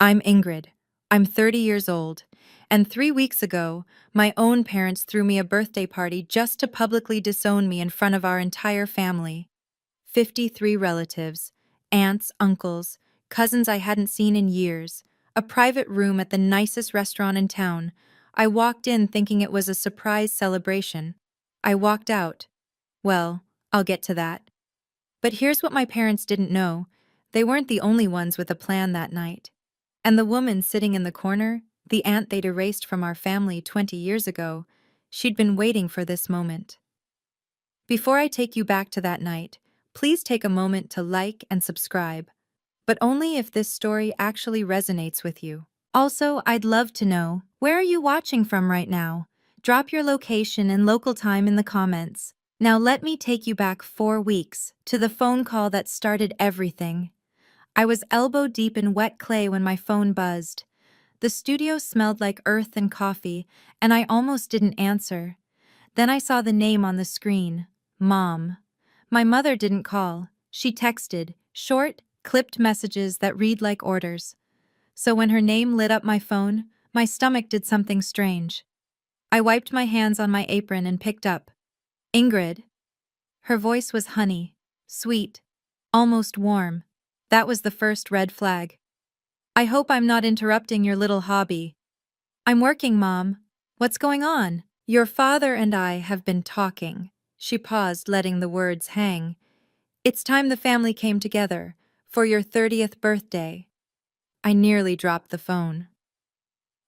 I'm Ingrid. I'm 30 years old, and 3 weeks ago, my own parents threw me a birthday party just to publicly disown me in front of our entire family. 53 relatives, aunts, uncles, cousins I hadn't seen in years, a private room at the nicest restaurant in town. I walked in thinking it was a surprise celebration. I walked out. Well, I'll get to that. But here's what my parents didn't know. They weren't the only ones with a plan that night. And the woman sitting in the corner, the aunt they'd erased from our family 20 years ago, she'd been waiting for this moment. Before I take you back to that night, please take a moment to like and subscribe, but only if this story actually resonates with you. Also, I'd love to know, where are you watching from right now? Drop your location and local time in the comments. Now let me take you back 4 weeks to the phone call that started everything. I was elbow deep in wet clay when my phone buzzed. The studio smelled like earth and coffee, and I almost didn't answer. Then I saw the name on the screen, Mom. My mother didn't call. She texted, short, clipped messages that read like orders. So when her name lit up my phone, my stomach did something strange. I wiped my hands on my apron and picked up. Ingrid. Her voice was honey, sweet, almost warm. That was the first red flag. I hope I'm not interrupting your little hobby. I'm working, Mom. What's going on? Your father and I have been talking. She paused, letting the words hang. It's time the family came together for your 30th birthday. I nearly dropped the phone.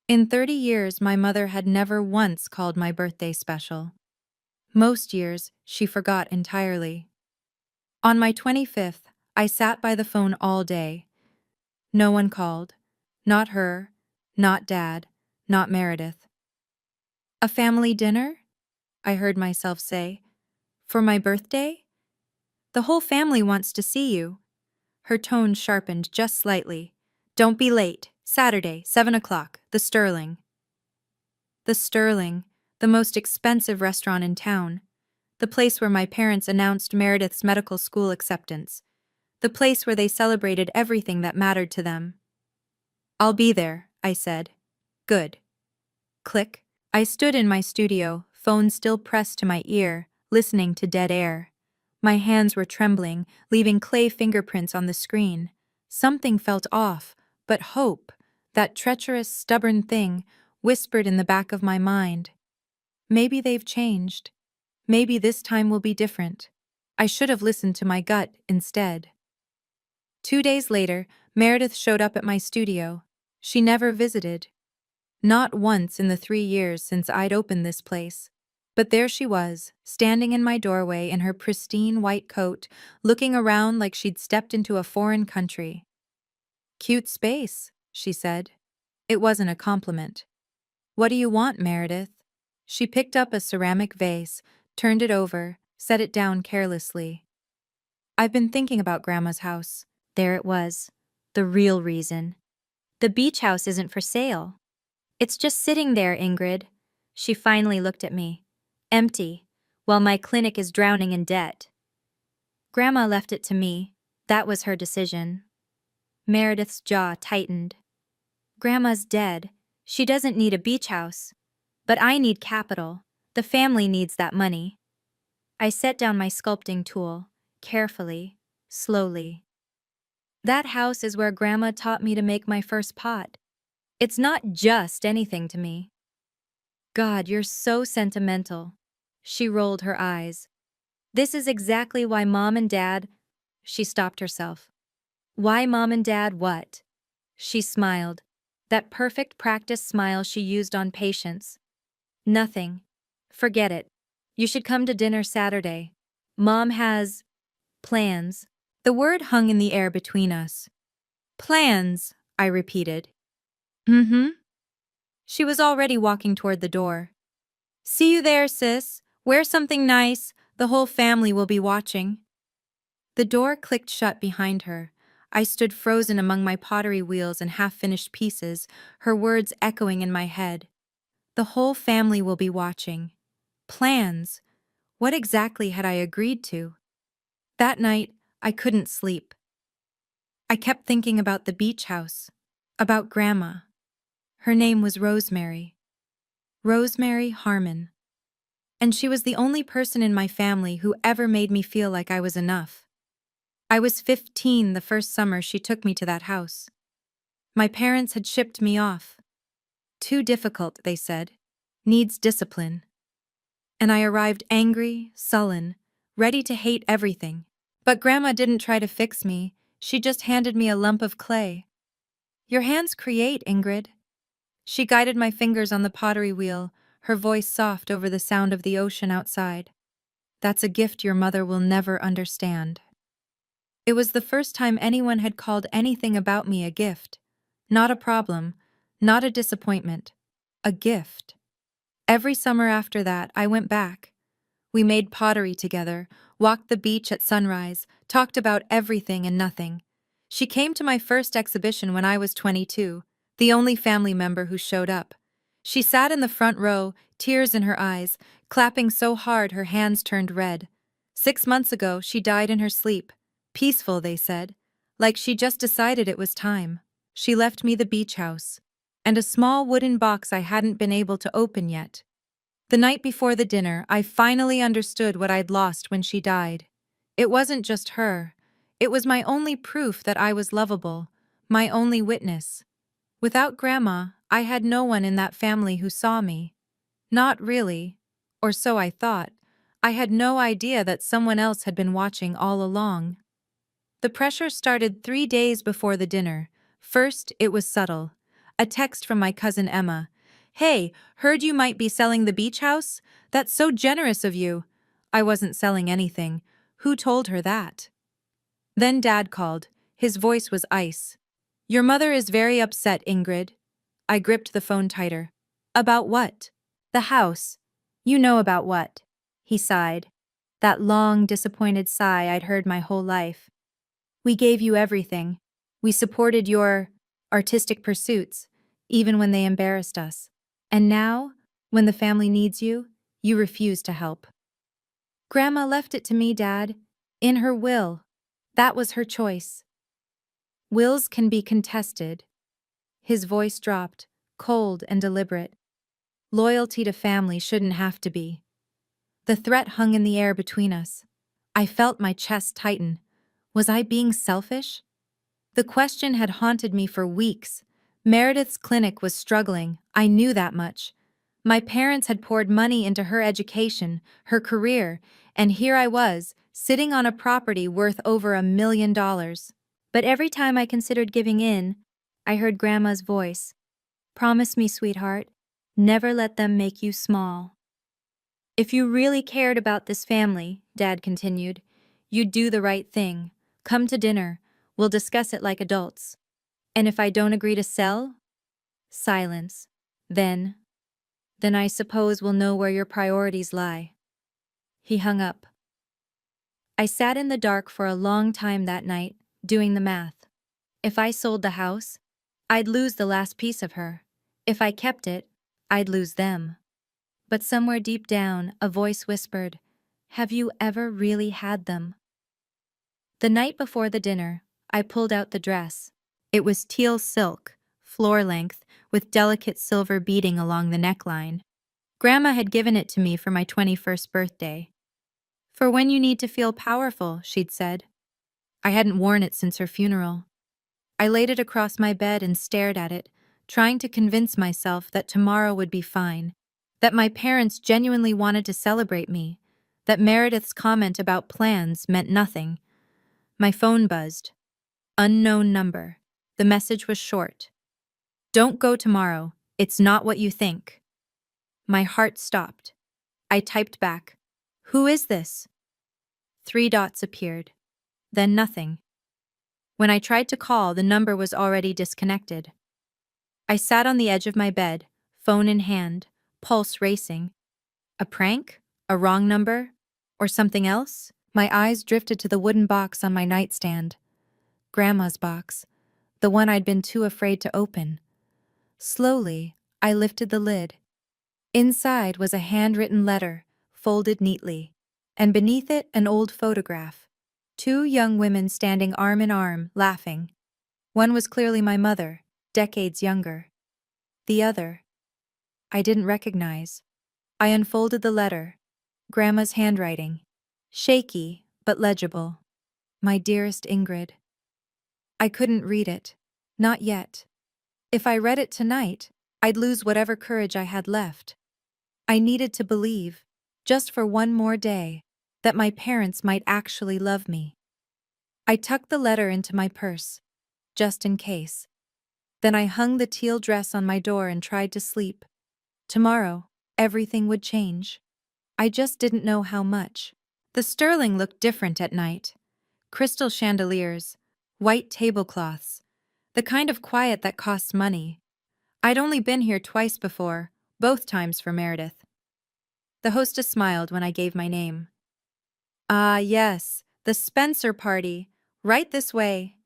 In 30 years, my mother had never once called my birthday special. Most years, she forgot entirely. On my 25th, I sat by the phone all day. No one called. Not her, not Dad, not Meredith. A family dinner? I heard myself say. For my birthday? The whole family wants to see you. Her tone sharpened just slightly. Don't be late. Saturday, 7 o'clock, the Sterling. The Sterling, the most expensive restaurant in town. The place where my parents announced Meredith's medical school acceptance. The place where they celebrated everything that mattered to them. I'll be there, I said. Good. Click. I stood in my studio, phone still pressed to my ear, listening to dead air. My hands were trembling, leaving clay fingerprints on the screen. Something felt off, but hope, that treacherous, stubborn thing, whispered in the back of my mind. Maybe they've changed. Maybe this time will be different. I should have listened to my gut instead. 2 days later, Meredith showed up at my studio. She never visited. Not once in the 3 years since I'd opened this place. But there she was, standing in my doorway in her pristine white coat, looking around like she'd stepped into a foreign country. Cute space, she said. It wasn't a compliment. What do you want, Meredith? She picked up a ceramic vase, turned it over, set it down carelessly. I've been thinking about Grandma's house. There it was. The real reason. The beach house isn't for sale. It's just sitting there, Ingrid. She finally looked at me. Empty, while my clinic is drowning in debt. Grandma left it to me. That was her decision. Meredith's jaw tightened. Grandma's dead. She doesn't need a beach house. But I need capital. The family needs that money. I set down my sculpting tool, carefully, slowly. That house is where Grandma taught me to make my first pot. It's not just anything to me. God, you're so sentimental. She rolled her eyes. This is exactly why Mom and Dad... She stopped herself. Why Mom and Dad what? She smiled. That perfect practice smile she used on patients. Nothing. Forget it. You should come to dinner Saturday. Mom has... plans. The word hung in the air between us. Plans, I repeated. Mm-hmm. She was already walking toward the door. See you there, sis. Wear something nice. The whole family will be watching. The door clicked shut behind her. I stood frozen among my pottery wheels and half-finished pieces, her words echoing in my head. The whole family will be watching. Plans. What exactly had I agreed to? That night, I couldn't sleep. I kept thinking about the beach house. About Grandma. Her name was Rosemary. Rosemary Harmon. And she was the only person in my family who ever made me feel like I was enough. I was 15 the first summer she took me to that house. My parents had shipped me off. Too difficult, they said. Needs discipline. And I arrived angry, sullen, ready to hate everything. But Grandma didn't try to fix me, she just handed me a lump of clay. Your hands create, Ingrid. She guided my fingers on the pottery wheel, her voice soft over the sound of the ocean outside. That's a gift your mother will never understand. It was the first time anyone had called anything about me a gift. Not a problem, not a disappointment. A gift. Every summer after that, I went back. We made pottery together, walked the beach at sunrise, talked about everything and nothing. She came to my first exhibition when I was 22, the only family member who showed up. She sat in the front row, tears in her eyes, clapping so hard her hands turned red. 6 months ago, she died in her sleep. Peaceful, they said, like she just decided it was time. She left me the beach house and a small wooden box I hadn't been able to open yet. The night before the dinner, I finally understood what I'd lost when she died. It wasn't just her. It was my only proof that I was lovable, my only witness. Without Grandma, I had no one in that family who saw me. Not really, or so I thought. I had no idea that someone else had been watching all along. The pressure started 3 days before the dinner. First, it was subtle. A text from my cousin Emma. "Hey, heard you might be selling the beach house? That's so generous of you." I wasn't selling anything. Who told her that? Then Dad called. His voice was ice. "Your mother is very upset, Ingrid." I gripped the phone tighter. "About what?" "The house. You know about what." He sighed. That long, disappointed sigh I'd heard my whole life. "We gave you everything. We supported your artistic pursuits, even when they embarrassed us. And now, when the family needs you, you refuse to help." "Grandma left it to me, Dad. In her will. That was her choice." "Wills can be contested." His voice dropped, cold and deliberate. "Loyalty to family shouldn't have to be." The threat hung in the air between us. I felt my chest tighten. Was I being selfish? The question had haunted me for weeks. Meredith's clinic was struggling, I knew that much. My parents had poured money into her education, her career, and here I was, sitting on a property worth over $1 million. But every time I considered giving in, I heard Grandma's voice. "Promise me, sweetheart, never let them make you small." "If you really cared about this family," Dad continued, "you'd do the right thing. Come to dinner. We'll discuss it like adults. And if I don't agree to sell?" Silence. Then I suppose we'll know where your priorities lie." He hung up. I sat in the dark for a long time that night, doing the math. If I sold the house, I'd lose the last piece of her. If I kept it, I'd lose them. But somewhere deep down, a voice whispered, "Have you ever really had them?" The night before the dinner, I pulled out the dress. It was teal silk, floor length, with delicate silver beading along the neckline. Grandma had given it to me for my 21st birthday. "For when you need to feel powerful," she'd said. I hadn't worn it since her funeral. I laid it across my bed and stared at it, trying to convince myself that tomorrow would be fine, that my parents genuinely wanted to celebrate me, that Meredith's comment about plans meant nothing. My phone buzzed. Unknown number. The message was short. "Don't go tomorrow. It's not what you think." My heart stopped. I typed back, "Who is this?" 3 dots appeared. Then nothing. When I tried to call, the number was already disconnected. I sat on the edge of my bed, phone in hand, pulse racing. A prank? A wrong number? Or something else? My eyes drifted to the wooden box on my nightstand. Grandma's box. The one I'd been too afraid to open. Slowly, I lifted the lid. Inside was a handwritten letter, folded neatly, and beneath it an old photograph. 2 young women standing arm in arm, laughing. One was clearly my mother, decades younger. The other, I didn't recognize. I unfolded the letter. Grandma's handwriting. Shaky, but legible. My dearest Ingrid. I couldn't read it. Not yet. If I read it tonight, I'd lose whatever courage I had left. I needed to believe, just for one more day, that my parents might actually love me. I tucked the letter into my purse, just in case. Then I hung the teal dress on my door and tried to sleep. Tomorrow, everything would change. I just didn't know how much. The Sterling looked different at night. Crystal chandeliers, white tablecloths, the kind of quiet that costs money. I'd only been here twice before, both times for Meredith. The hostess smiled when I gave my name. Ah, yes, the Spencer party. Right this way.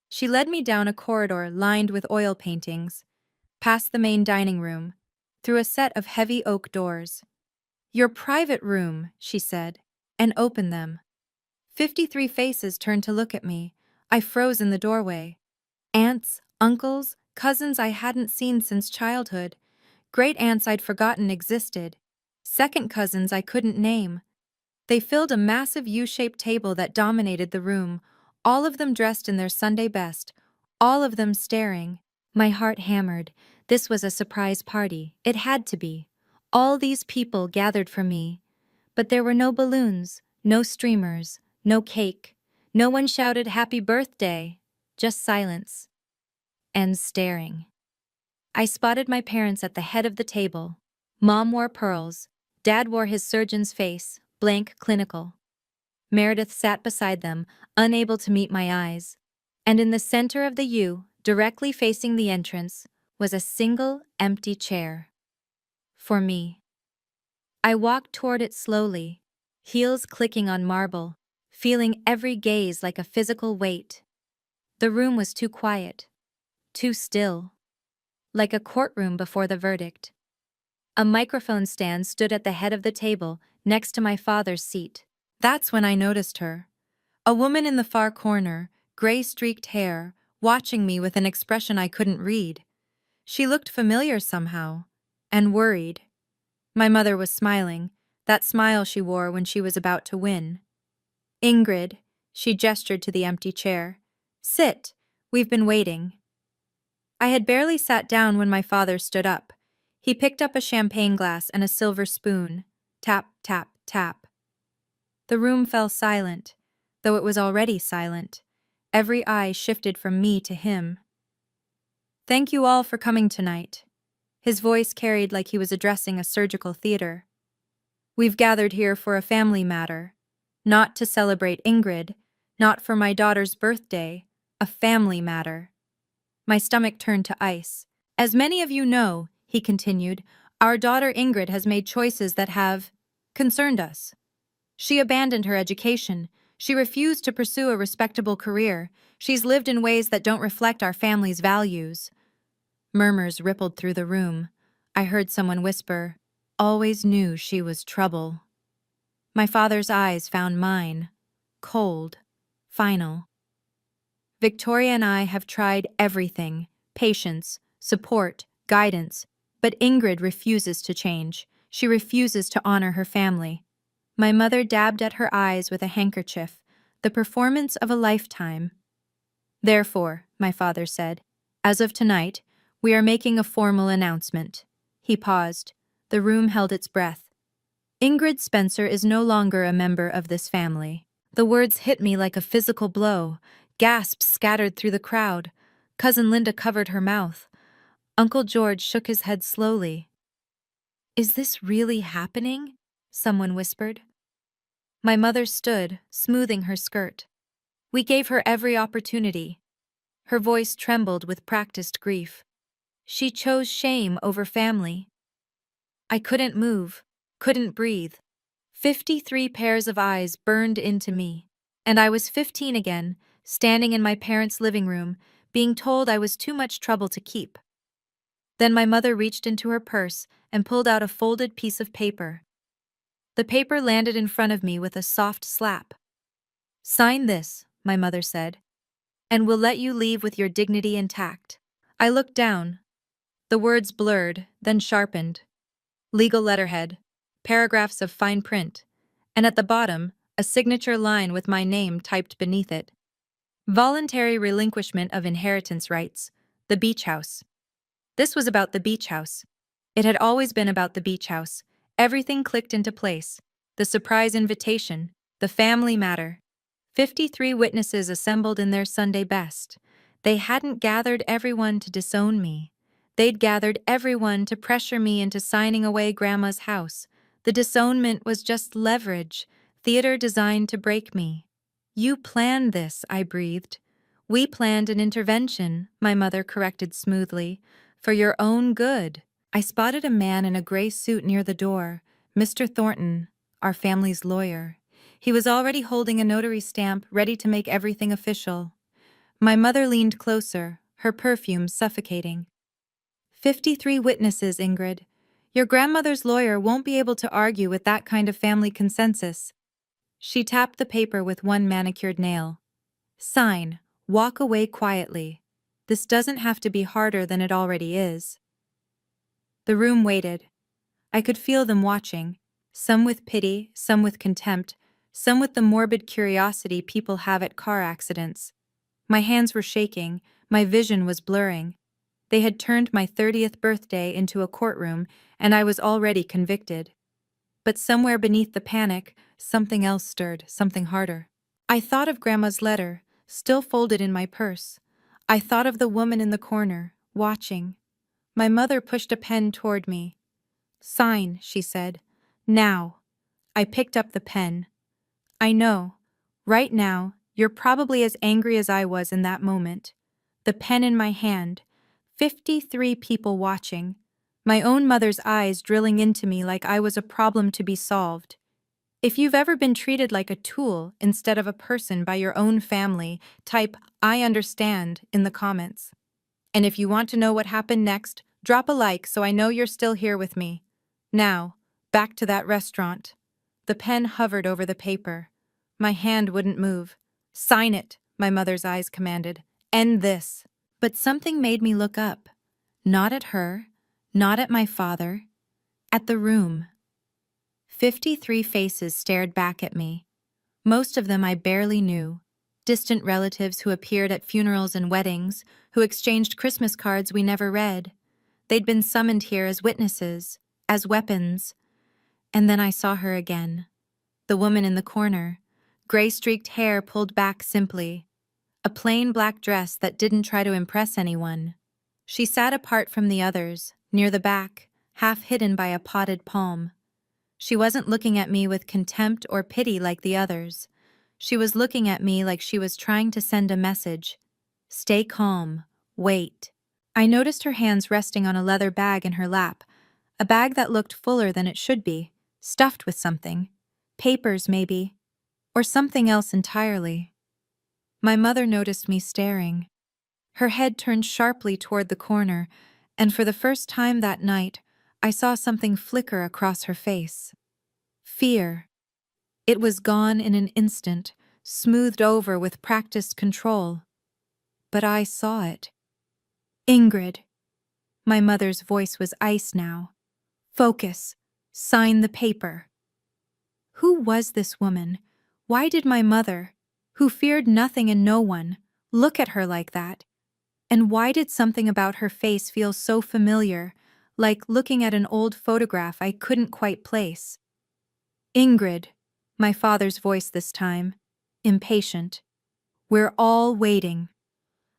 She led me down a corridor lined with oil paintings, past the main dining room, through a set of heavy oak doors. Your private room, she said, and opened them. 53 faces turned to look at me. I froze in the doorway. Aunts, uncles, cousins I hadn't seen since childhood. Great-aunts I'd forgotten existed. Second cousins I couldn't name. They filled a massive U-shaped table that dominated the room, all of them dressed in their Sunday best, all of them staring. My heart hammered. This was a surprise party. It had to be. All these people gathered for me. But there were no balloons, no streamers, no cake. No one shouted happy birthday. Just silence. And staring. I spotted my parents at the head of the table. Mom wore pearls. Dad wore his surgeon's face, blank, clinical. Meredith sat beside them, unable to meet my eyes. And in the center of the U, directly facing the entrance, was a single, empty chair. For me. I walked toward it slowly, heels clicking on marble, feeling every gaze like a physical weight. The room was too quiet, too still, like a courtroom before the verdict. A microphone stand stood at the head of the table, next to my father's seat. That's when I noticed her. A woman in the far corner, gray-streaked hair, watching me with an expression I couldn't read. She looked familiar somehow, and worried. My mother was smiling, that smile she wore when she was about to win. Ingrid, she gestured to the empty chair. Sit, we've been waiting. I had barely sat down when my father stood up. He picked up a champagne glass and a silver spoon. Tap, tap, tap. The room fell silent, though it was already silent. Every eye shifted from me to him. Thank you all for coming tonight. His voice carried like he was addressing a surgical theater. We've gathered here for a family matter. Not to celebrate Ingrid, not for my daughter's birthday, a family matter. My stomach turned to ice. As many of you know, he continued, our daughter Ingrid has made choices that have concerned us. She abandoned her education. She refused to pursue a respectable career. She's lived in ways that don't reflect our family's values. Murmurs rippled through the room. I heard someone whisper, always knew she was trouble. My father's eyes found mine, cold, final. Victoria and I have tried everything, patience, support, guidance, but Ingrid refuses to change. She refuses to honor her family. My mother dabbed at her eyes with a handkerchief, the performance of a lifetime. Therefore, my father said, as of tonight, we are making a formal announcement. He paused. The room held its breath. Ingrid Spencer is no longer a member of this family. The words hit me like a physical blow. Gasps scattered through the crowd. Cousin Linda covered her mouth. Uncle George shook his head slowly. Is this really happening? Someone whispered. My mother stood, smoothing her skirt. We gave her every opportunity. Her voice trembled with practiced grief. She chose shame over family. I couldn't move, couldn't breathe. 53 pairs of eyes burned into me, and I was 15 again, standing in my parents' living room, being told I was too much trouble to keep. Then my mother reached into her purse and pulled out a folded piece of paper. The paper landed in front of me with a soft slap. Sign this, my mother said, and we'll let you leave with your dignity intact. I looked down. The words blurred, then sharpened. Legal letterhead, paragraphs of fine print, and at the bottom, a signature line with my name typed beneath it. Voluntary relinquishment of inheritance rights, the beach house. This was about the beach house. It had always been about the beach house. Everything clicked into place. The surprise invitation, the family matter. 53 witnesses assembled in their Sunday best. They hadn't gathered everyone to disown me. They'd gathered everyone to pressure me into signing away Grandma's house. The disownment was just leverage, theater designed to break me. You planned this, I breathed. We planned an intervention, my mother corrected smoothly, for your own good. I spotted a man in a gray suit near the door, Mr. Thornton, our family's lawyer. He was already holding a notary stamp, ready to make everything official. My mother leaned closer, her perfume suffocating. 53 witnesses, Ingrid. Your grandmother's lawyer won't be able to argue with that kind of family consensus. She tapped the paper with one manicured nail. Sign. Walk away quietly. This doesn't have to be harder than it already is. The room waited. I could feel them watching, some with pity, some with contempt, some with the morbid curiosity people have at car accidents. My hands were shaking, my vision was blurring. They had turned my 30th birthday into a courtroom, and I was already convicted. But somewhere beneath the panic, something else stirred, something harder. I thought of Grandma's letter, still folded in my purse. I thought of the woman in the corner, watching. My mother pushed a pen toward me. Sign, she said. Now. I picked up the pen. I know. Right now, you're probably as angry as I was in that moment. The pen in my hand. 53 people watching. My own mother's eyes drilling into me like I was a problem to be solved. If you've ever been treated like a tool instead of a person by your own family, type "I understand" in the comments. And if you want to know what happened next, drop a like so I know you're still here with me. Now, back to that restaurant. The pen hovered over the paper. My hand wouldn't move. Sign it, my mother's eyes commanded. End this. But something made me look up. Not at her, not at my father, at the room. 53 faces stared back at me. Most of them I barely knew. Distant relatives who appeared at funerals and weddings, who exchanged Christmas cards we never read. They'd been summoned here as witnesses, as weapons. And then I saw her again. The woman in the corner, gray-streaked hair pulled back simply. A plain black dress that didn't try to impress anyone. She sat apart from the others, near the back, half hidden by a potted palm. She wasn't looking at me with contempt or pity like the others. She was looking at me like she was trying to send a message. Stay calm. Wait. I noticed her hands resting on a leather bag in her lap, a bag that looked fuller than it should be, stuffed with something. Papers, maybe. Or something else entirely. My mother noticed me staring. Her head turned sharply toward the corner, and for the first time that night, I saw something flicker across her face. Fear. It was gone in an instant, smoothed over with practiced control. But I saw it. Ingrid. My mother's voice was ice now. Focus. Sign the paper. Who was this woman? Why did my mother, who feared nothing and no one, look at her like that? And why did something about her face feel so familiar, like looking at an old photograph I couldn't quite place? Ingrid, my father's voice this time, impatient. We're all waiting.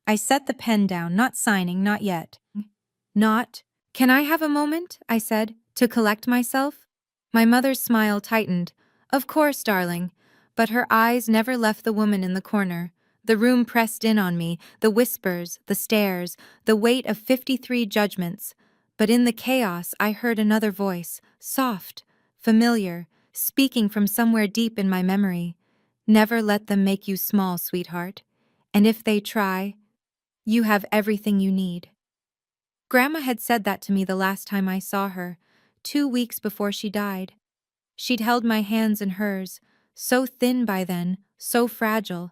I set the pen down, not signing, not yet. Not. Can I have a moment, I said, to collect myself? My mother's smile tightened. Of course, darling. But her eyes never left the woman in the corner. The room pressed in on me, the whispers, the stares, the weight of 53 judgments. But in the chaos, I heard another voice, soft, familiar, speaking from somewhere deep in my memory. Never let them make you small, sweetheart. And if they try, you have everything you need. Grandma had said that to me the last time I saw her, 2 weeks before she died. She'd held my hands in hers, so thin by then, so fragile,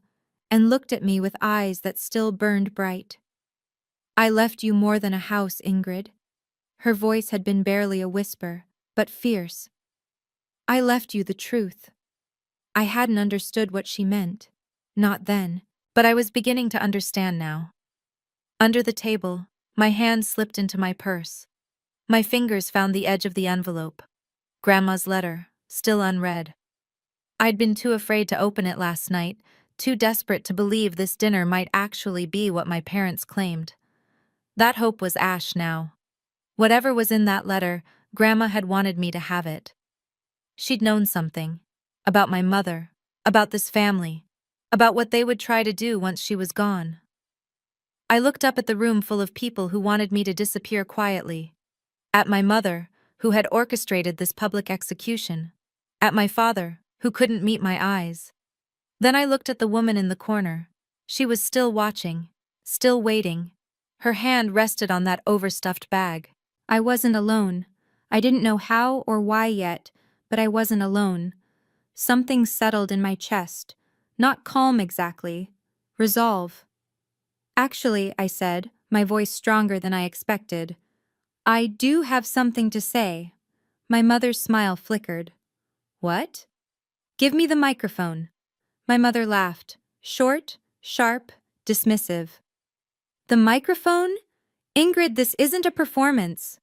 and looked at me with eyes that still burned bright. I left you more than a house, Ingrid. Her voice had been barely a whisper, but fierce. I left you the truth. I hadn't understood what she meant. Not then, but I was beginning to understand now. Under the table, my hand slipped into my purse. My fingers found the edge of the envelope. Grandma's letter, still unread. I'd been too afraid to open it last night, too desperate to believe this dinner might actually be what my parents claimed. That hope was ash now. Whatever was in that letter, Grandma had wanted me to have it. She'd known something. About my mother. About this family. About what they would try to do once she was gone. I looked up at the room full of people who wanted me to disappear quietly. At my mother, who had orchestrated this public execution. At my father, who couldn't meet my eyes. Then I looked at the woman in the corner. She was still watching, still waiting. Her hand rested on that overstuffed bag. I wasn't alone. I didn't know how or why yet, but I wasn't alone. Something settled in my chest. Not calm exactly. Resolve. Actually, I said, my voice stronger than I expected. I do have something to say. My mother's smile flickered. What? Give me the microphone. My mother laughed. Short, sharp, dismissive. The microphone? Ingrid, this isn't a performance.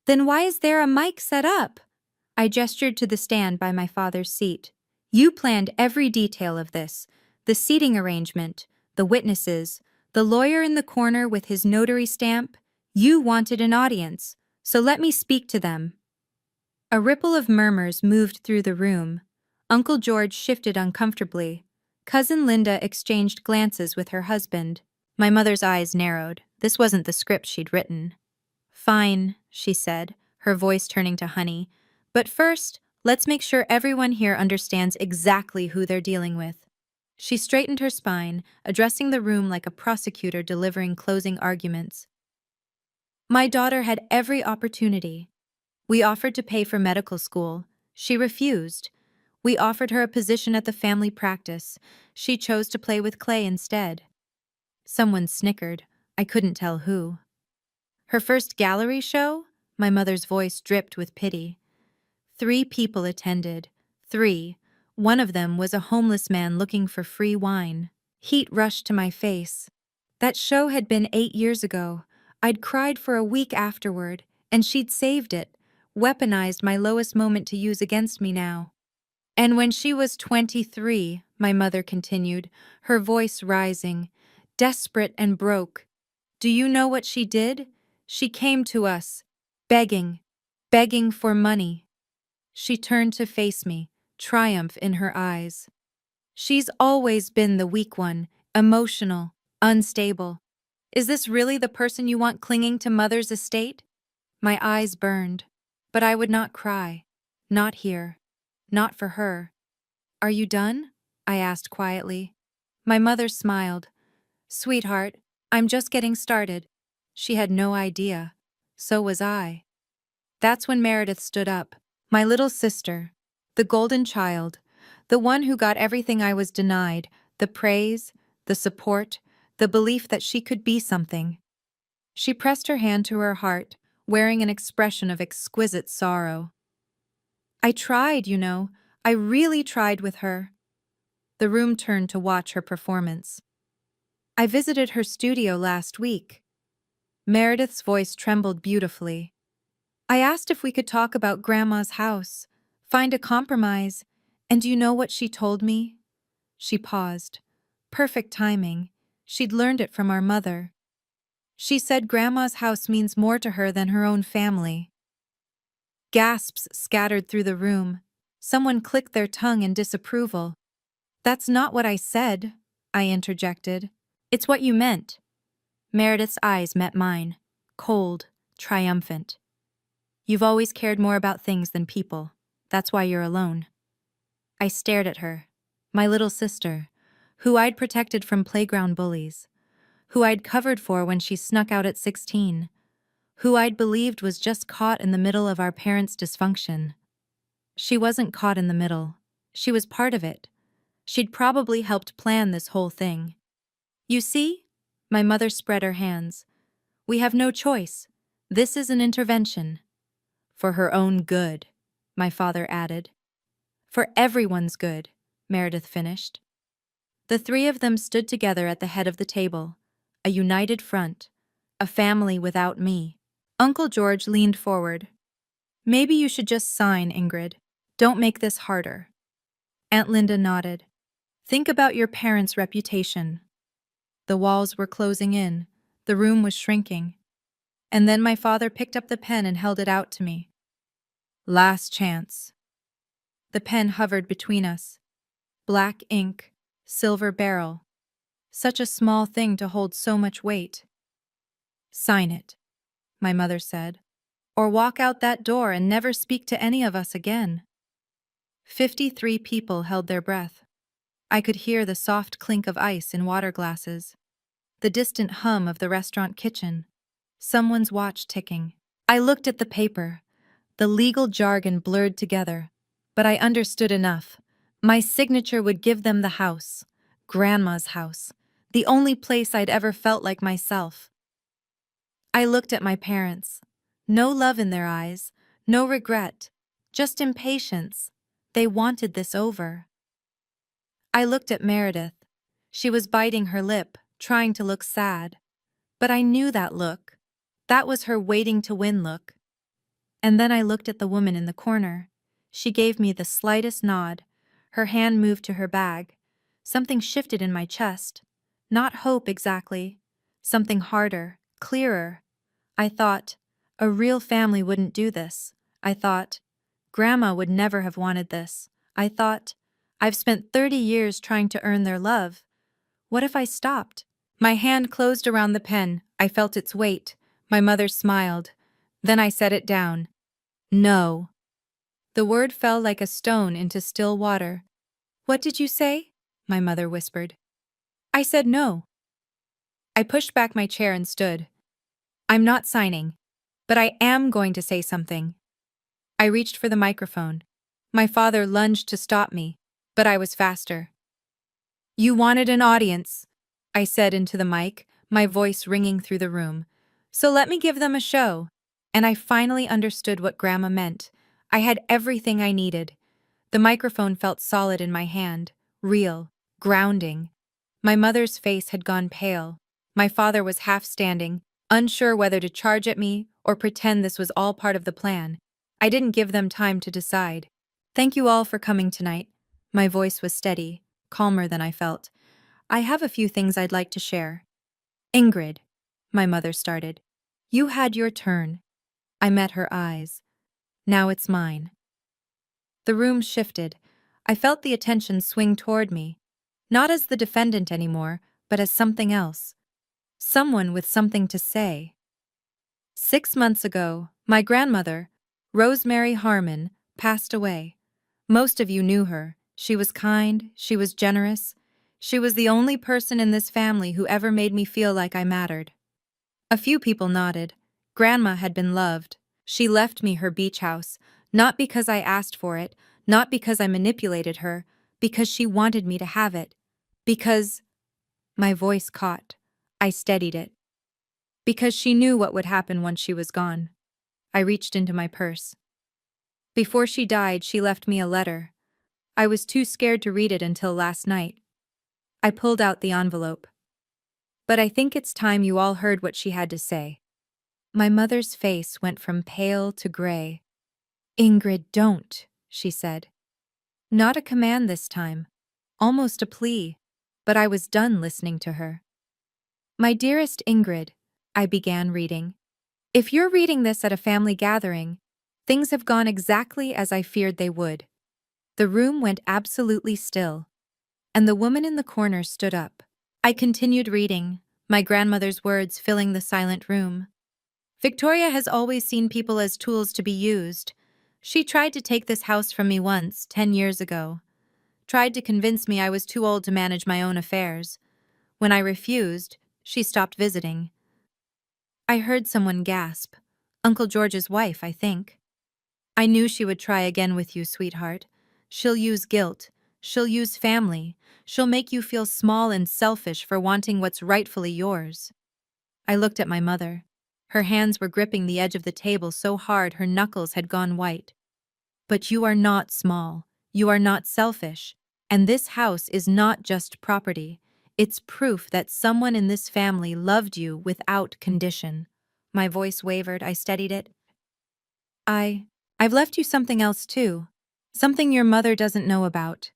Then why is there a mic set up? I gestured to the stand by my father's seat. You planned every detail of this. The seating arrangement, the witnesses, the lawyer in the corner with his notary stamp. You wanted an audience, so let me speak to them. A ripple of murmurs moved through the room. Uncle George shifted uncomfortably. Cousin Linda exchanged glances with her husband. My mother's eyes narrowed. This wasn't the script she'd written. Fine, she said, her voice turning to Honey. But first, let's make sure everyone here understands exactly who they're dealing with. She straightened her spine, addressing the room like a prosecutor delivering closing arguments. My daughter had every opportunity. We offered to pay for medical school. She refused. We offered her a position at the family practice. She chose to play with clay instead. Someone snickered. I couldn't tell who. Her first gallery show? My mother's voice dripped with pity. 3 people attended. 3. One of them was a homeless man looking for free wine. Heat rushed to my face. That show had been 8 years ago. I'd cried for a week afterward, and she'd saved it, weaponized my lowest moment to use against me now. And when she was 23, my mother continued, her voice rising, desperate and broke. Do you know what she did? She came to us, begging for money. She turned to face me, triumph in her eyes. She's always been the weak one, emotional, unstable. Is this really the person you want clinging to mother's estate? My eyes burned, but I would not cry. Not here. Not for her. Are you done? I asked quietly. My mother smiled. Sweetheart, I'm just getting started. She had no idea. So was I. That's when Meredith stood up. My little sister. The golden child. The one who got everything I was denied. The praise, the support, the belief that she could be something. She pressed her hand to her heart, wearing an expression of exquisite sorrow. I tried, you know. I really tried with her. The room turned to watch her performance. I visited her studio last week. Meredith's voice trembled beautifully. I asked if we could talk about Grandma's house, find a compromise, and do you know what she told me? She paused. Perfect timing. She'd learned it from our mother. She said Grandma's house means more to her than her own family. Gasps scattered through the room. Someone clicked their tongue in disapproval. That's not what I said, I interjected. It's what you meant. Meredith's eyes met mine, cold, triumphant. You've always cared more about things than people. That's why you're alone. I stared at her, my little sister, who I'd protected from playground bullies, who I'd covered for when she snuck out at 16, who I'd believed was just caught in the middle of our parents' dysfunction. She wasn't caught in the middle. She was part of it. She'd probably helped plan this whole thing. You see? My mother spread her hands. We have no choice. This is an intervention. For her own good, my father added. For everyone's good, Meredith finished. The three of them stood together at the head of the table, a united front, a family without me. Uncle George leaned forward. Maybe you should just sign, Ingrid. Don't make this harder. Aunt Linda nodded. Think about your parents' reputation. The walls were closing in. The room was shrinking. And then my father picked up the pen and held it out to me. Last chance. The pen hovered between us. Black ink, silver barrel. Such a small thing to hold so much weight. Sign it, my mother said, or walk out that door and never speak to any of us again. 53 people held their breath. I could hear the soft clink of ice in water glasses, the distant hum of the restaurant kitchen, someone's watch ticking. I looked at the paper, the legal jargon blurred together, but I understood enough. My signature would give them the house, Grandma's house, the only place I'd ever felt like myself. I looked at my parents. No love in their eyes, no regret, just impatience. They wanted this over. I looked at Meredith. She was biting her lip, trying to look sad. But I knew that look. That was her waiting to win look. And then I looked at the woman in the corner. She gave me the slightest nod. Her hand moved to her bag. Something shifted in my chest. Not hope exactly. Something harder, clearer. I thought, a real family wouldn't do this. I thought, Grandma would never have wanted this. I thought, I've spent 30 years trying to earn their love. What if I stopped? My hand closed around the pen. I felt its weight. My mother smiled. Then I set it down. No. The word fell like a stone into still water. What did you say? My mother whispered. I said no. I pushed back my chair and stood. I'm not signing, but I am going to say something. I reached for the microphone. My father lunged to stop me, but I was faster. You wanted an audience, I said into the mic, my voice ringing through the room. So let me give them a show. And I finally understood what Grandma meant. I had everything I needed. The microphone felt solid in my hand, real, grounding. My mother's face had gone pale. My father was half standing, unsure whether to charge at me or pretend this was all part of the plan. I didn't give them time to decide. Thank you all for coming tonight. My voice was steady, calmer than I felt. I have a few things I'd like to share. Ingrid, my mother started. You had your turn. I met her eyes. Now it's mine. The room shifted. I felt the attention swing toward me, not as the defendant anymore, but as something else. Someone with something to say. 6 months ago, my grandmother, Rosemary Harmon, passed away. Most of you knew her. She was kind, she was generous. She was the only person in this family who ever made me feel like I mattered. A few people nodded. Grandma had been loved. She left me her beach house, not because I asked for it, not because I manipulated her, because she wanted me to have it. Because... My voice caught. I steadied it. Because she knew what would happen once she was gone. I reached into my purse. Before she died, she left me a letter. I was too scared to read it until last night. I pulled out the envelope. But I think it's time you all heard what she had to say. My mother's face went from pale to gray. Ingrid, don't, she said. Not a command this time. Almost a plea. But I was done listening to her. My dearest Ingrid, I began reading. If you're reading this at a family gathering, things have gone exactly as I feared they would. The room went absolutely still, and the woman in the corner stood up. I continued reading, my grandmother's words filling the silent room. Victoria has always seen people as tools to be used. She tried to take this house from me once, 10 years ago. Tried to convince me I was too old to manage my own affairs. When I refused, she stopped visiting. I heard someone gasp. Uncle George's wife, I think. I knew she would try again with you, sweetheart. She'll use guilt. She'll use family. She'll make you feel small and selfish for wanting what's rightfully yours. I looked at my mother. Her hands were gripping the edge of the table so hard her knuckles had gone white. But you are not small. You are not selfish. And this house is not just property. It's proof that someone in this family loved you without condition. My voice wavered. I steadied it. I've left you something else too. Something your mother doesn't know about.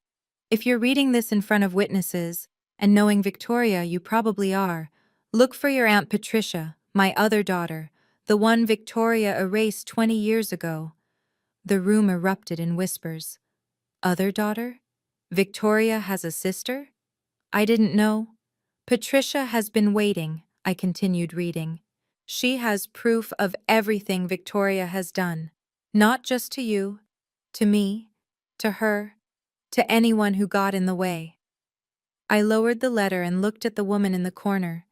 If you're reading this in front of witnesses, and knowing Victoria you probably are, look for your Aunt Patricia, my other daughter, the one Victoria erased 20 years ago. The room erupted in whispers. Other daughter? Victoria has a sister? I didn't know. Patricia has been waiting, I continued reading. She has proof of everything Victoria has done. Not just to you, to me, to her, to anyone who got in the way. I lowered the letter and looked at the woman in the corner.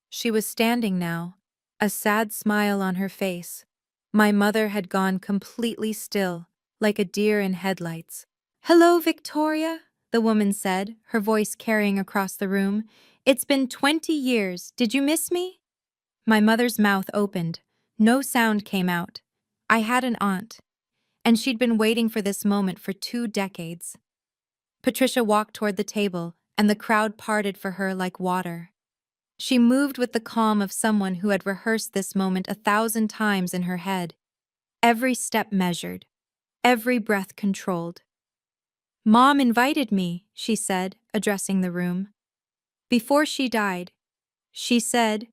She was standing now, a sad smile on her face. My mother had gone completely still, like a deer in headlights. "Hello, Victoria," the woman said, her voice carrying across the room. "It's been 20 years. Did you miss me?" My mother's mouth opened. No sound came out. I had an aunt, and she'd been waiting for this moment for 2 decades. Patricia walked toward the table, and the crowd parted for her like water. She moved with the calm of someone who had rehearsed this moment 1,000 times in her head. Every step measured, every breath controlled. "Mom invited me," she said, addressing the room. "Before she died, she said,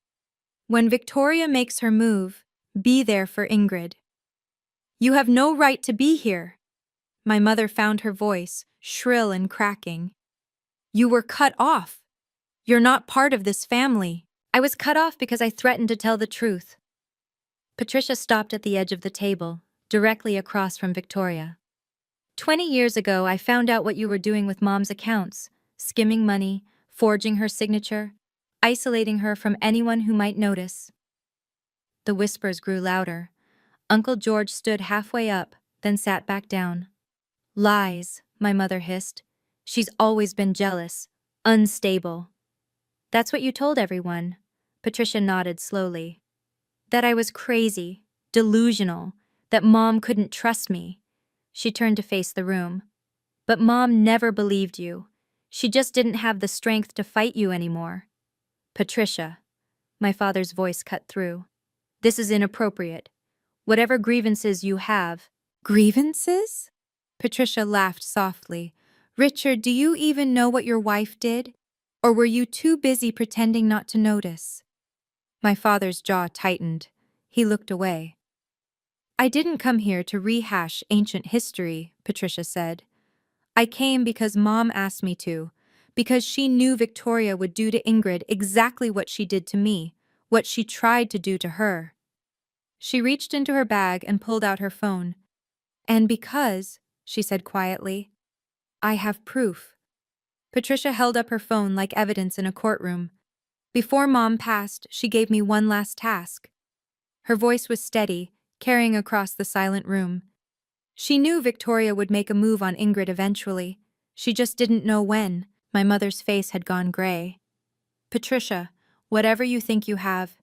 'When Victoria makes her move, be there for Ingrid.' You have no right to be here." My mother found her voice, shrill and cracking. "You were cut off. You're not part of this family." "I was cut off because I threatened to tell the truth." Patricia stopped at the edge of the table, directly across from Victoria. 20 years ago, I found out what you were doing with Mom's accounts, skimming money, forging her signature, isolating her from anyone who might notice." The whispers grew louder. Uncle George stood halfway up, then sat back down. "Lies," my mother hissed. "She's always been jealous, unstable." "That's what you told everyone." Patricia nodded slowly. "That I was crazy, delusional, that Mom couldn't trust me." She turned to face the room. "But Mom never believed you. She just didn't have the strength to fight you anymore." "Patricia," my father's voice cut through, "this is inappropriate. Whatever grievances you have—" "Grievances?" Patricia laughed softly. "Richard, do you even know what your wife did? Or were you too busy pretending not to notice?" My father's jaw tightened. He looked away. "I didn't come here to rehash ancient history," Patricia said. "I came because Mom asked me to, because she knew Victoria would do to Ingrid exactly what she did to me, what she tried to do to her." She reached into her bag and pulled out her phone. "And because," she said quietly, "I have proof." Patricia held up her phone like evidence in a courtroom. "Before Mom passed, she gave me one last task." Her voice was steady, carrying across the silent room. "She knew Victoria would make a move on Ingrid eventually. She just didn't know when." My mother's face had gone gray. "Patricia, whatever you think you have."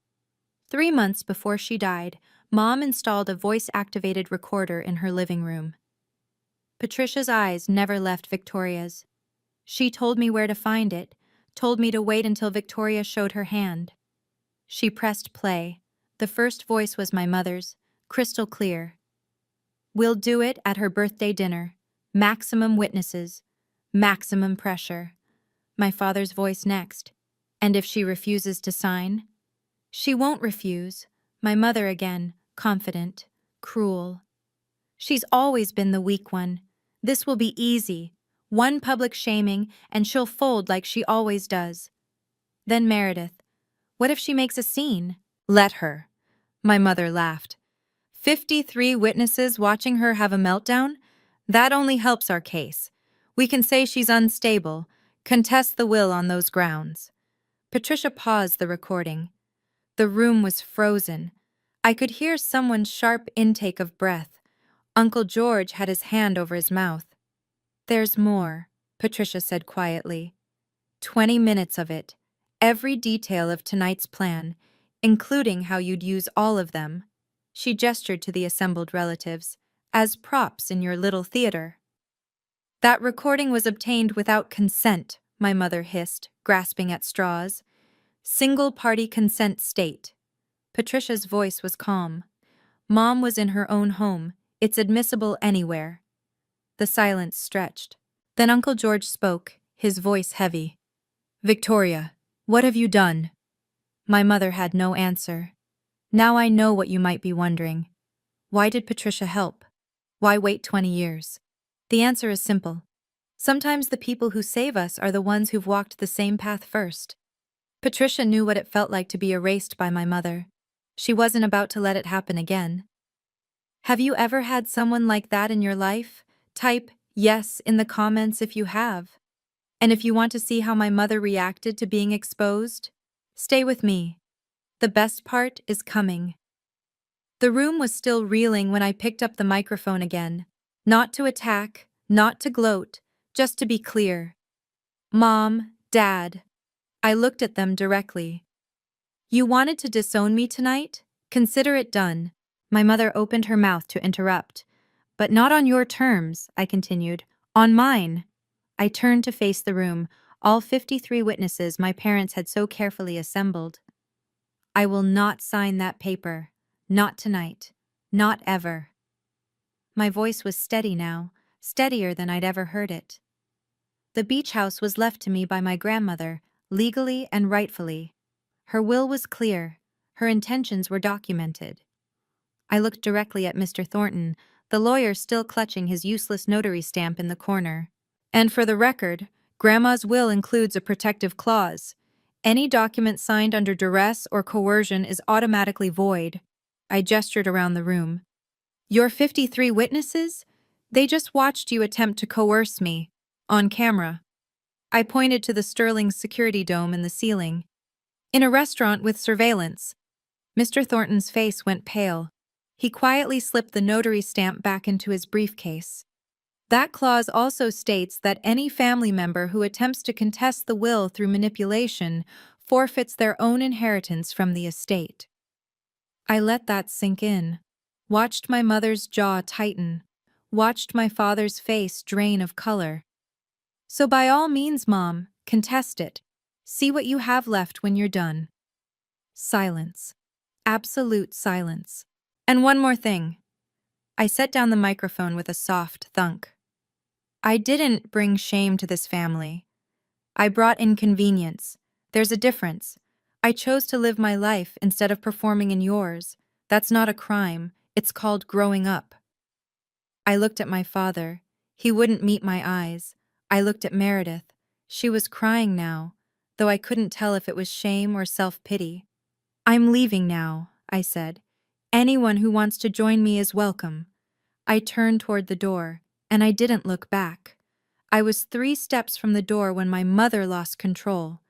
3 months before she died, Mom installed a voice-activated recorder in her living room. Patricia's eyes never left Victoria's. She told me where to find it, told me to wait until Victoria showed her hand. She pressed play. The first voice was my mother's, crystal clear. "We'll do it at her birthday dinner. Maximum witnesses. Maximum pressure." My father's voice next. "And if she refuses to sign?" "She won't refuse." My mother again, confident, cruel. "She's always been the weak one. This will be easy. One public shaming, and she'll fold like she always does." Then Meredith. "What if she makes a scene?" "Let her." My mother laughed. 53 witnesses watching her have a meltdown? That only helps our case. We can say she's unstable, contest the will on those grounds. Patricia paused the recording. The room was frozen. I could hear someone's sharp intake of breath. Uncle George had his hand over his mouth. "There's more," Patricia said quietly. 20 minutes of it. Every detail of tonight's plan. including how you'd use all of them. She gestured to the assembled relatives, as props in your little theater. That recording was obtained without consent, my mother hissed, grasping at straws. Single-party consent state. Patricia's voice was calm. Mom was in her own home. It's admissible anywhere. The silence stretched. Then Uncle George spoke, his voice heavy. Victoria, what have you done? My mother had no answer. Now I know what you might be wondering. Why did Patricia help? Why wait 20 years? The answer is simple. Sometimes the people who save us are the ones who've walked the same path first. Patricia knew what it felt like to be erased by my mother. She wasn't about to let it happen again. Have you ever had someone like that in your life? Type yes in the comments if you have. And if you want to see how my mother reacted to being exposed, stay with me. The best part is coming. The room was still reeling when I picked up the microphone again. Not to attack, not to gloat, just to be clear. Mom, Dad. I looked at them directly. You wanted to disown me tonight? Consider it done. My mother opened her mouth to interrupt. But not on your terms, I continued. On mine. I turned to face the room, all 53 witnesses my parents had so carefully assembled. I will not sign that paper. Not tonight. Not ever. My voice was steady now, steadier than I'd ever heard it. The beach house was left to me by my grandmother, legally and rightfully. Her will was clear. Her intentions were documented. I looked directly at Mr. Thornton, the lawyer still clutching his useless notary stamp in the corner. And for the record, Grandma's will includes a protective clause. Any document signed under duress or coercion is automatically void. I gestured around the room. Your 53 witnesses? They just watched you attempt to coerce me. On camera. I pointed to the sterling security dome in the ceiling. In a restaurant with surveillance. Mr. Thornton's face went pale. He quietly slipped the notary stamp back into his briefcase. That clause also states that any family member who attempts to contest the will through manipulation forfeits their own inheritance from the estate. I let that sink in. Watched my mother's jaw tighten. Watched my father's face drain of color. So by all means, Mom, contest it. See what you have left when you're done. Silence. Absolute silence. And one more thing. I set down the microphone with a soft thunk. I didn't bring shame to this family. I brought inconvenience. There's a difference. I chose to live my life instead of performing in yours. That's not a crime. It's called growing up. I looked at my father. He wouldn't meet my eyes. I looked at Meredith. She was crying now, though I couldn't tell if it was shame or self-pity. I'm leaving now, I said. Anyone who wants to join me is welcome. I turned toward the door, and I didn't look back. I was 3 steps from the door when my mother lost control.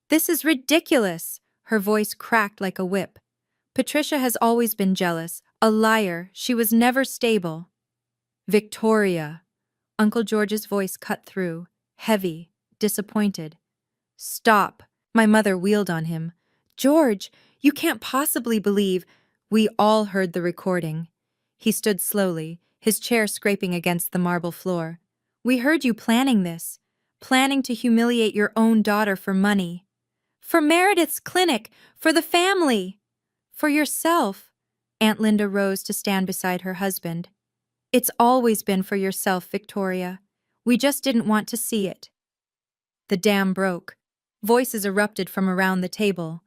This is ridiculous! Her voice cracked like a whip. Patricia has always been jealous, a liar. She was never stable. Victoria. Uncle George's voice cut through, heavy, disappointed. Stop. My mother wheeled on him. George, you can't possibly believe. We all heard the recording. He stood slowly, his chair scraping against the marble floor. We heard you planning this, planning to humiliate your own daughter for money. For Meredith's clinic, for the family. For yourself. Aunt Linda rose to stand beside her husband. It's always been for yourself, Victoria. We just didn't want to see it. The dam broke. Voices erupted from around the table.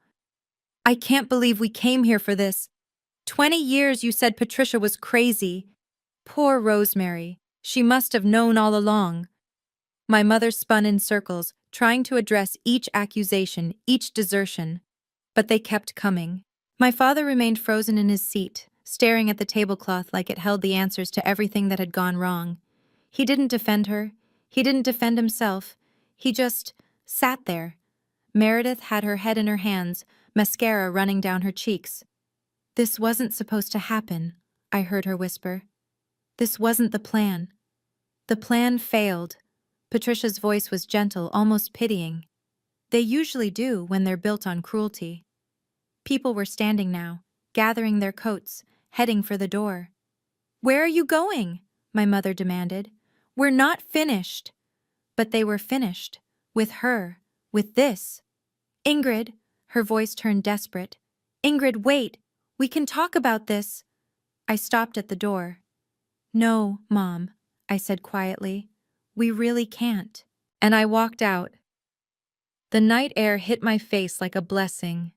I can't believe we came here for this. 20 years you said Patricia was crazy. Poor Rosemary. She must have known all along. My mother spun in circles, trying to address each accusation, each desertion. But they kept coming. My father remained frozen in his seat, staring at the tablecloth like it held the answers to everything that had gone wrong. He didn't defend her. He didn't defend himself. He just sat there. Meredith had her head in her hands, mascara running down her cheeks. This wasn't supposed to happen, I heard her whisper. This wasn't the plan. The plan failed. Patricia's voice was gentle, almost pitying. They usually do when they're built on cruelty. People were standing now, gathering their coats, heading for the door. "Where are you going?" my mother demanded. "We're not finished." But they were finished. With her. With this. "Ingrid," her voice turned desperate. "Ingrid, wait. We can talk about this." I stopped at the door. "No, Mom," I said quietly. "We really can't." And I walked out. The night air hit my face like a blessing.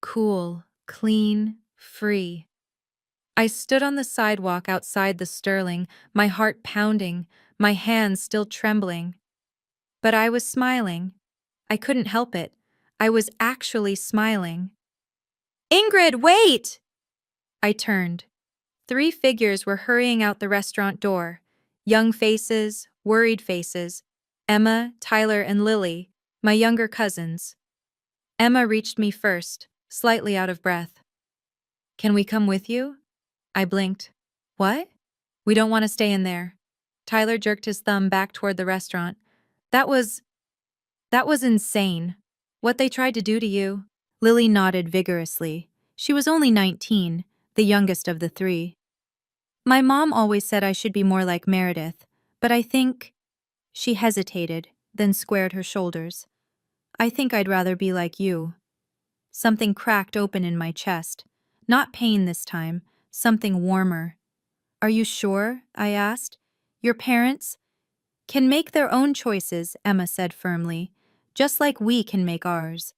Cool, clean, free. I stood on the sidewalk outside the Sterling, my heart pounding, my hands still trembling. But I was smiling. I couldn't help it. I was actually smiling. "Ingrid, wait!" I turned. 3 figures were hurrying out the restaurant door. Young faces, worried faces. Emma, Tyler, and Lily, my younger cousins. Emma reached me first, slightly out of breath. "Can we come with you?" I blinked. "What?" "We don't want to stay in there." Tyler jerked his thumb back toward the restaurant. That was insane. What they tried to do to you." Lily nodded vigorously. She was only 19, the youngest of the 3. "My mom always said I should be more like Meredith, but I think—" She hesitated, then squared her shoulders. "I think I'd rather be like you." Something cracked open in my chest. Not pain this time, something warmer. "Are you sure?" I asked. "Your parents—" "Can make their own choices," Emma said firmly, "just like we can make ours."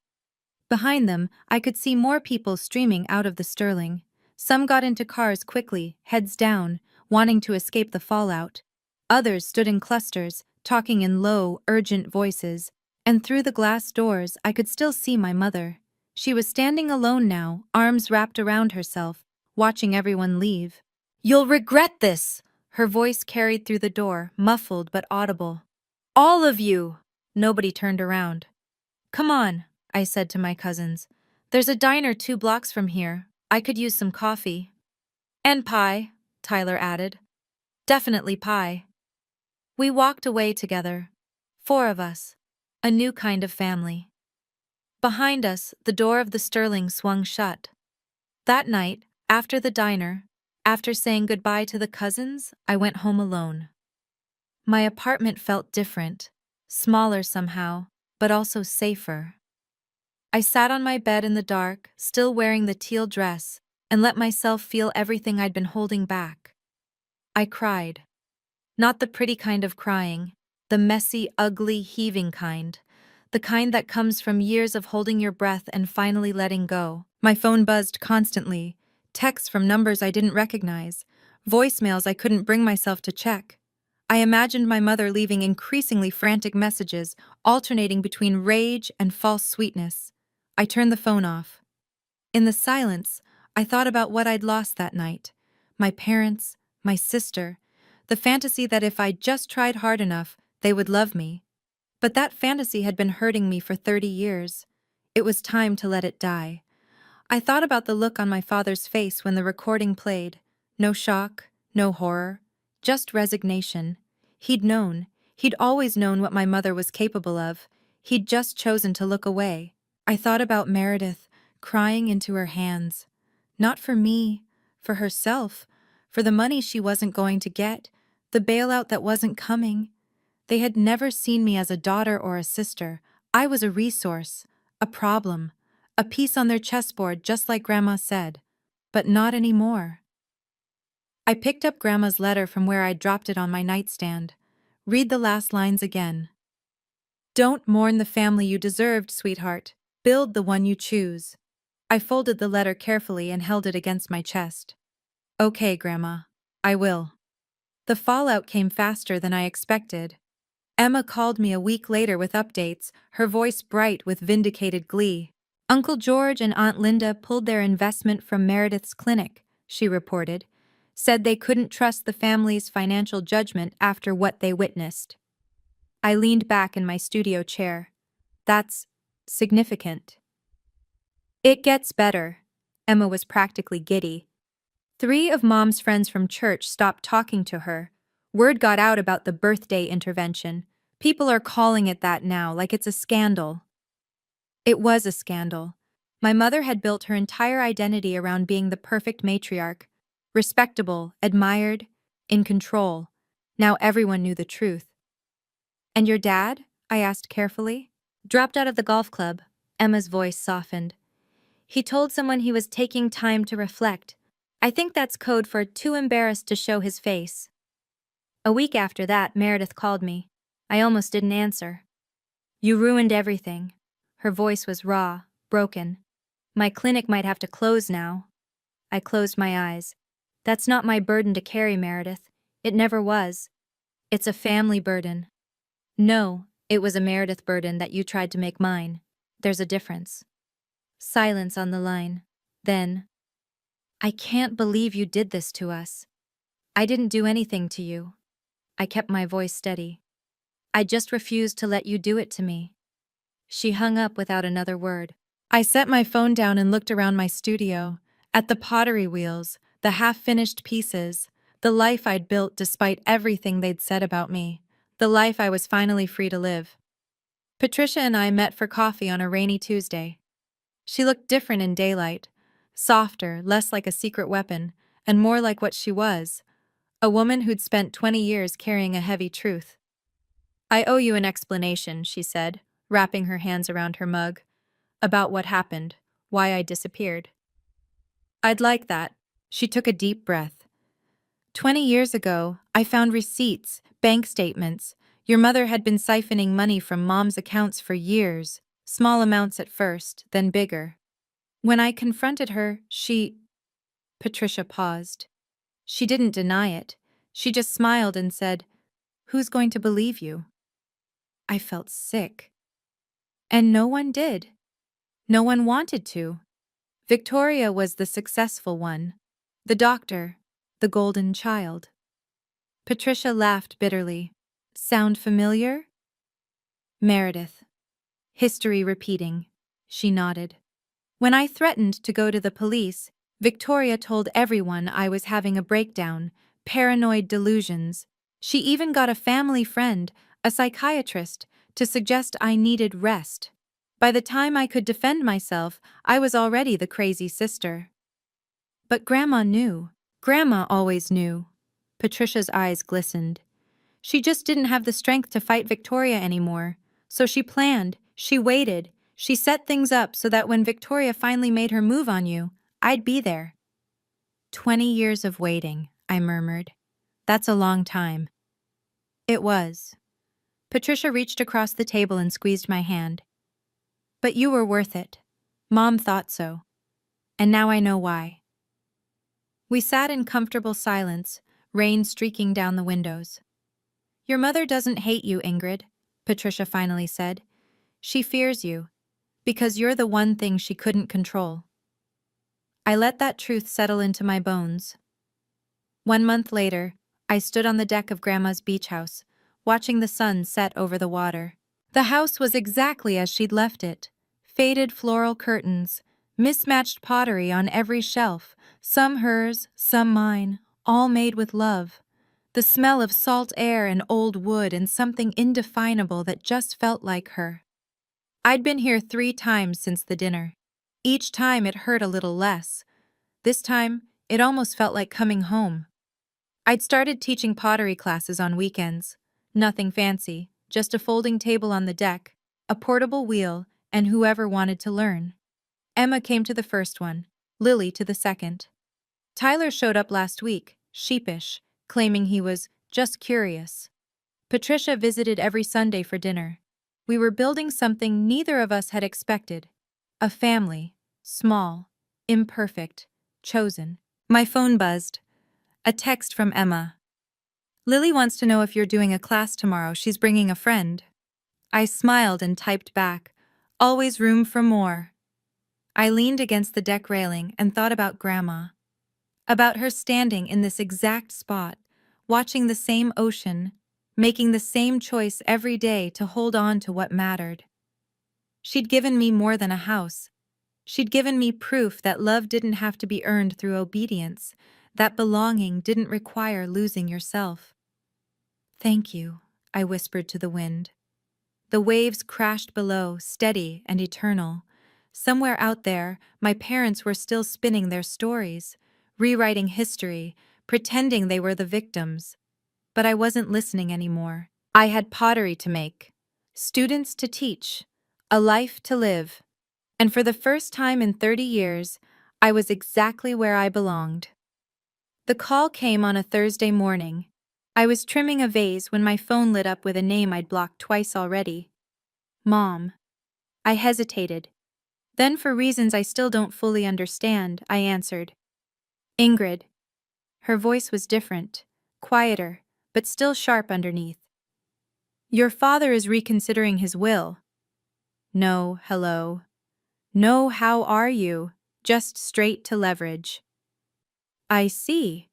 Behind them, I could see more people streaming out of the Sterling. Some got into cars quickly, heads down, wanting to escape the fallout. Others stood in clusters, talking in low, urgent voices. And through the glass doors, I could still see my mother. She was standing alone now, arms wrapped around herself, watching everyone leave. "You'll regret this!" Her voice carried through the door, muffled but audible. "All of you!" Nobody turned around. "Come on," I said to my cousins. "There's a diner 2 blocks from here. I could use some coffee." "And pie," Tyler added. "Definitely pie." We walked away together. 4 of us. A new kind of family. Behind us, the door of the Sterling swung shut. That night, after the diner, after saying goodbye to the cousins, I went home alone. My apartment felt different, smaller somehow, but also safer. I sat on my bed in the dark, still wearing the teal dress, and let myself feel everything I'd been holding back. I cried. Not the pretty kind of crying, the messy, ugly, heaving kind. The kind that comes from years of holding your breath and finally letting go. My phone buzzed constantly. Texts from numbers I didn't recognize. Voicemails I couldn't bring myself to check. I imagined my mother leaving increasingly frantic messages, alternating between rage and false sweetness. I turned the phone off. In the silence, I thought about what I'd lost that night. My parents, my sister, the fantasy that if I just tried hard enough, they would love me. But that fantasy had been hurting me for 30 years. It was time to let it die. I thought about the look on my father's face when the recording played. No shock, no horror, just resignation. He'd known. He'd always known what my mother was capable of. He'd just chosen to look away. I thought about Meredith, crying into her hands. Not for me, for herself, for the money she wasn't going to get, the bailout that wasn't coming. They had never seen me as a daughter or a sister. I was a resource, a problem, a piece on their chessboard just like Grandma said. But not anymore. I picked up Grandma's letter from where I'd dropped it on my nightstand. Read the last lines again. "Don't mourn the family you deserved, sweetheart. Build the one you choose." I folded the letter carefully and held it against my chest. "Okay, Grandma. I will." The fallout came faster than I expected. Emma called me a week later with updates, her voice bright with vindicated glee. "Uncle George and Aunt Linda pulled their investment from Meredith's clinic," she reported. "Said they couldn't trust the family's financial judgment after what they witnessed." I leaned back in my studio chair. "That's significant." "It gets better." Emma was practically giddy. 3 of Mom's friends from church stopped talking to her. Word got out about the birthday intervention. People are calling it that now, like it's a scandal. It was a scandal. My mother had built her entire identity around being the perfect matriarch, respectable, admired, in control. Now everyone knew the truth. "And your dad?" I asked carefully. "Dropped out of the golf club." Emma's voice softened. "He told someone he was taking time to reflect. I think that's code for too embarrassed to show his face." A week after that, Meredith called me. I almost didn't answer. "You ruined everything." Her voice was raw, broken. "My clinic might have to close now." I closed my eyes. "That's not my burden to carry, Meredith. It never was. It's a family burden." "No, it was a Meredith burden that you tried to make mine. There's a difference." Silence on the line. Then, "I can't believe you did this to us." "I didn't do anything to you." I kept my voice steady. "I just refused to let you do it to me." She hung up without another word. I set my phone down and looked around my studio, at the pottery wheels, the half-finished pieces, the life I'd built despite everything they'd said about me, the life I was finally free to live. Patricia and I met for coffee on a rainy Tuesday. She looked different in daylight, softer, less like a secret weapon, and more like what she was, a woman who'd spent 20 years carrying a heavy truth. "I owe you an explanation," she said, wrapping her hands around her mug, "about what happened, why I disappeared." "I'd like that." She took a deep breath. 20 years ago, I found receipts, bank statements. Your mother had been siphoning money from Mom's accounts for years, small amounts at first, then bigger. When I confronted her, Patricia paused. She didn't deny it. She just smiled and said, "Who's going to believe you?" I felt sick. And no one did. No one wanted to. Victoria was the successful one, the doctor, the golden child. Patricia laughed bitterly. "Sound familiar?" "Meredith." "History repeating." She nodded. "When I threatened to go to the police, Victoria told everyone I was having a breakdown, paranoid delusions. She even got a family friend, a psychiatrist, to suggest I needed rest. By the time I could defend myself, I was already the crazy sister." "But Grandma knew." "Grandma always knew." Patricia's eyes glistened. "She just didn't have the strength to fight Victoria anymore. So she planned, she waited, she set things up so that when Victoria finally made her move on you, I'd be there." 20 years of waiting, I murmured. "That's a long time." It was. Patricia reached across the table and squeezed my hand. "But you were worth it. Mom thought so. And now I know why." We sat in comfortable silence, rain streaking down the windows. "Your mother doesn't hate you, Ingrid," Patricia finally said. "She fears you, because you're the one thing she couldn't control." I let that truth settle into my bones. 1 month later, I stood on the deck of Grandma's beach house, watching the sun set over the water. The house was exactly as she'd left it. Faded floral curtains, mismatched pottery on every shelf, some hers, some mine, all made with love. The smell of salt air and old wood and something indefinable that just felt like her. I'd been here 3 times since the dinner. Each time it hurt a little less. This time, it almost felt like coming home. I'd started teaching pottery classes on weekends. Nothing fancy, just a folding table on the deck, a portable wheel, and whoever wanted to learn. Emma came to the first one, Lily to the second. Tyler showed up last week, sheepish, claiming he was just curious. Patricia visited every Sunday for dinner. We were building something neither of us had expected. A family, small, imperfect, chosen. My phone buzzed. A text from Emma. "Lily wants to know if you're doing a class tomorrow. She's bringing a friend." I smiled and typed back, "Always room for more." I leaned against the deck railing and thought about Grandma. About her standing in this exact spot, watching the same ocean, making the same choice every day to hold on to what mattered. She'd given me more than a house. She'd given me proof that love didn't have to be earned through obedience, that belonging didn't require losing yourself. "Thank you," I whispered to the wind. The waves crashed below, steady and eternal. Somewhere out there, my parents were still spinning their stories, rewriting history, pretending they were the victims. But I wasn't listening anymore. I had pottery to make, students to teach, a life to live. And for the first time in 30 years, I was exactly where I belonged. The call came on a Thursday morning. I was trimming a vase when my phone lit up with a name I'd blocked twice already. Mom. I hesitated. Then, for reasons I still don't fully understand, I answered. Ingrid. Her voice was different, quieter, but still sharp underneath. Your father is reconsidering his will. No, hello. No, how are you? Just straight to leverage. I see.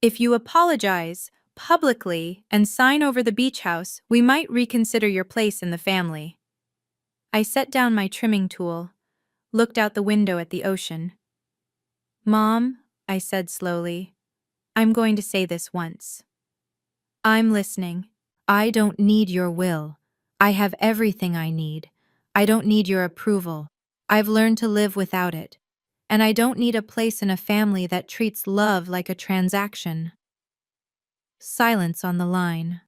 If you apologize publicly and sign over the beach house, we might reconsider your place in the family. I set down my trimming tool, looked out the window at the ocean. Mom, I said slowly, I'm going to say this once. I'm listening. I don't need your will. I have everything I need. I don't need your approval. I've learned to live without it. And I don't need a place in a family that treats love like a transaction. Silence on the line.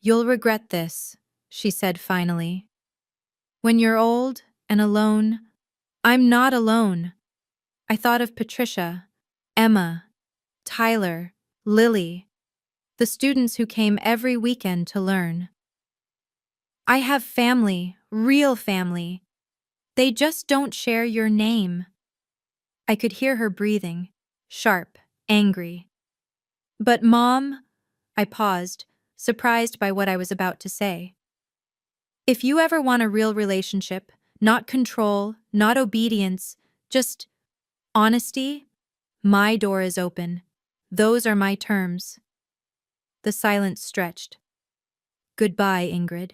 You'll regret this, she said finally. When you're old and alone, I'm not alone. I thought of Patricia, Emma, Tyler, Lily, the students who came every weekend to learn. I have family, real family. They just don't share your name. I could hear her breathing, sharp, angry. But Mom, I paused, surprised by what I was about to say. If you ever want a real relationship, not control, not obedience, just honesty, my door is open. Those are my terms. The silence stretched. Goodbye, Ingrid.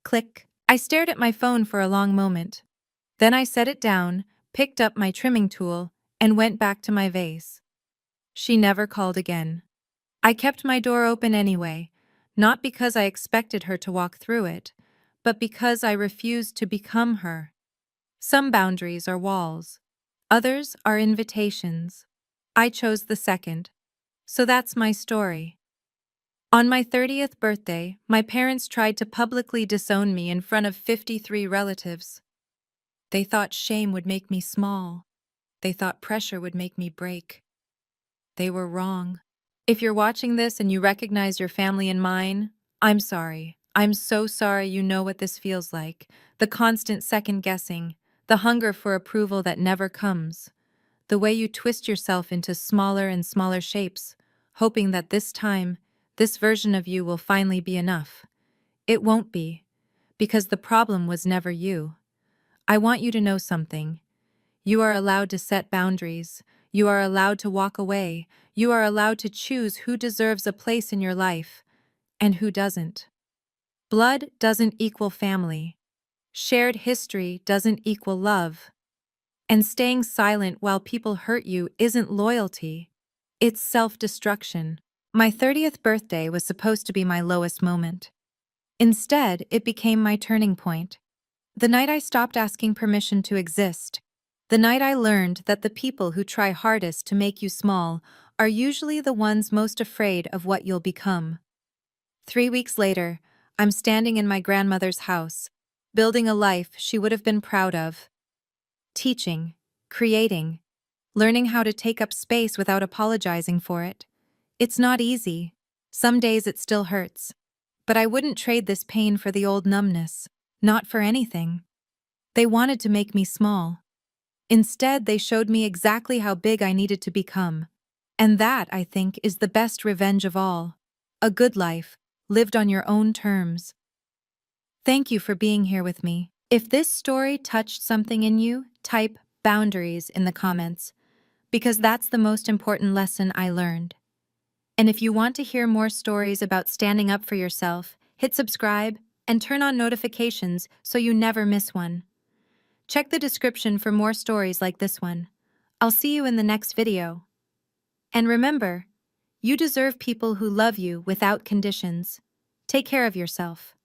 Click. I stared at my phone for a long moment. Then I set it down, picked up my trimming tool, and went back to my vase. She never called again. I kept my door open anyway, not because I expected her to walk through it, but because I refused to become her. Some boundaries are walls. Others are invitations. I chose the second. So that's my story. On my 30th birthday, my parents tried to publicly disown me in front of 53 relatives. They thought shame would make me small. They thought pressure would make me break. They were wrong. If you're watching this and you recognize your family in mine, I'm sorry. I'm so sorry you know what this feels like. The constant second-guessing, the hunger for approval that never comes, the way you twist yourself into smaller and smaller shapes, hoping that this time, this version of you will finally be enough. It won't be, because the problem was never you. I want you to know something. You are allowed to set boundaries. You are allowed to walk away. You are allowed to choose who deserves a place in your life and who doesn't. Blood doesn't equal family. Shared history doesn't equal love. And staying silent while people hurt you isn't loyalty. It's self-destruction. My 30th birthday was supposed to be my lowest moment. Instead, it became my turning point. The night I stopped asking permission to exist. The night I learned that the people who try hardest to make you small are usually the ones most afraid of what you'll become. 3 weeks later, I'm standing in my grandmother's house, building a life she would have been proud of. Teaching, creating, learning how to take up space without apologizing for it. It's not easy. Some days it still hurts. But I wouldn't trade this pain for the old numbness. Not for anything. They wanted to make me small. Instead, they showed me exactly how big I needed to become. And that, I think, is the best revenge of all. A good life, lived on your own terms. Thank you for being here with me. If this story touched something in you, type boundaries in the comments, because that's the most important lesson I learned. And if you want to hear more stories about standing up for yourself, hit subscribe and turn on notifications so you never miss one. Check the description for more stories like this one. I'll see you in the next video. And remember, you deserve people who love you without conditions. Take care of yourself.